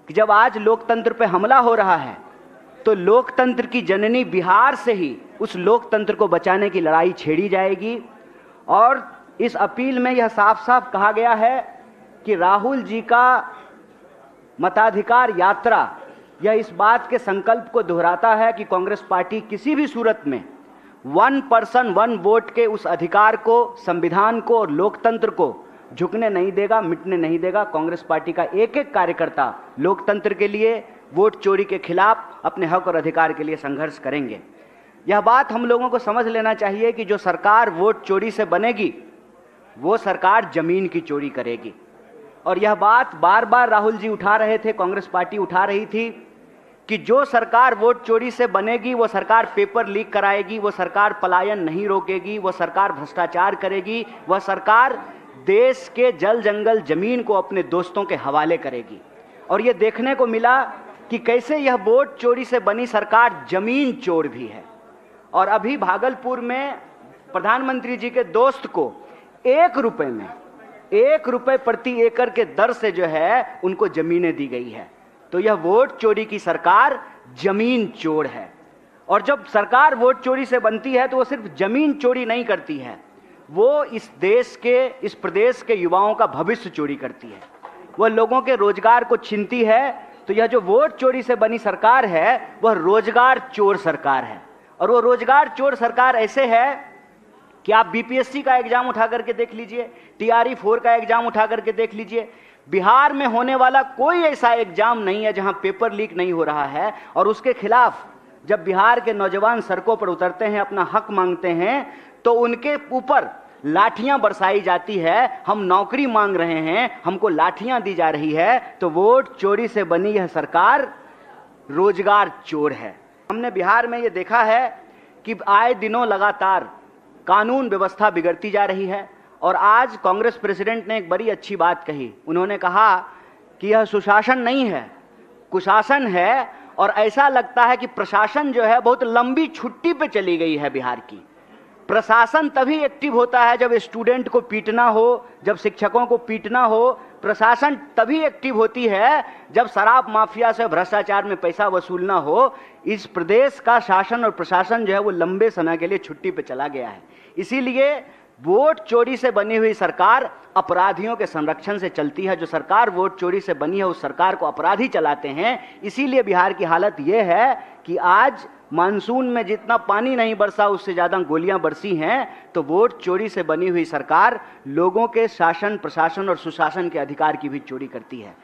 कि जब आज लोकतंत्र पे हमला हो रहा है तो लोकतंत्र की जननी बिहार से ही उस लोकतंत्र को बचाने की लड़ाई छेड़ी जाएगी। और इस अपील में यह साफ साफ कहा गया है कि राहुल जी का मताधिकार यात्रा यह इस बात के संकल्प को दोहराता है कि कांग्रेस पार्टी किसी भी सूरत में 1 पर्सन 1 वोट के उस अधिकार को, संविधान को और लोकतंत्र को झुकने नहीं देगा, मिटने नहीं देगा। कांग्रेस पार्टी का एक एक कार्यकर्ता लोकतंत्र के लिए, वोट चोरी के खिलाफ, अपने हक और अधिकार के लिए संघर्ष करेंगे। यह बात हम लोगों को समझ लेना चाहिए कि जो सरकार वोट चोरी से बनेगी वो सरकार जमीन की चोरी करेगी। और यह बात बार बार राहुल जी उठा रहे थे, कांग्रेस पार्टी उठा रही थी कि जो सरकार वोट चोरी से बनेगी वो सरकार पेपर लीक कराएगी, वो सरकार पलायन नहीं रोकेगी, वो सरकार भ्रष्टाचार करेगी, वह सरकार देश के जल जंगल जमीन को अपने दोस्तों के हवाले करेगी। और ये देखने को मिला कि कैसे यह वोट चोरी से बनी सरकार जमीन चोर भी है। और अभी भागलपुर में प्रधानमंत्री जी के दोस्त को 1 रुपए में 1 रुपए प्रति एकड़ के दर से जो है उनको जमीनें दी गई है। तो यह वोट चोरी की सरकार जमीन चोर है। और जब सरकार वोट चोरी से बनती है तो वो सिर्फ जमीन चोरी नहीं करती है, वो इस देश के, इस प्रदेश के युवाओं का भविष्य चोरी करती है, वह लोगों के रोजगार को छीनती है। तो यह जो वोट चोरी से बनी सरकार है वह रोजगार चोर सरकार है। और वो रोजगार चोर सरकार ऐसे है कि आप बीपीएससी का एग्जाम उठा करके देख लीजिए, TRE 4 का एग्जाम उठा करके देख लीजिए, बिहार में होने वाला कोई ऐसा एग्जाम नहीं है जहां पेपर लीक नहीं हो रहा है। और उसके खिलाफ जब बिहार के नौजवान सड़कों पर उतरते हैं, अपना हक मांगते हैं, तो उनके ऊपर लाठियां बरसाई जाती है। हम नौकरी मांग रहे हैं, हमको लाठियां दी जा रही है। तो वोट चोरी से बनी यह सरकार रोजगार चोर है। हमने बिहार में यह देखा है कि आए दिनों लगातार कानून व्यवस्था बिगड़ती जा रही है। और आज कांग्रेस प्रेसिडेंट ने एक बड़ी अच्छी बात कही। उन्होंने कहा कि यह सुशासन नहीं है, कुशासन है। और ऐसा लगता है कि प्रशासन जो है बहुत लंबी छुट्टी पे चली गई है बिहार की। प्रशासन तभी एक्टिव होता है जब स्टूडेंट को पीटना हो, जब शिक्षकों को पीटना हो। प्रशासन तभी एक्टिव होती है जब शराब माफिया से, भ्रष्टाचार में पैसा वसूलना हो। इस प्रदेश का शासन और प्रशासन जो है वो लंबे समय के लिए छुट्टी पे चला गया है। इसीलिए वोट चोरी से बनी हुई सरकार अपराधियों के संरक्षण से चलती है। जो सरकार वोट चोरी से बनी है उस सरकार को अपराधी चलाते हैं। इसीलिए बिहार की हालत यह है कि आज मानसून में जितना पानी नहीं बरसा उससे ज़्यादा गोलियां बरसी हैं। तो वोट चोरी से बनी हुई सरकार लोगों के शासन, प्रशासन और सुशासन के अधिकार की भी चोरी करती है।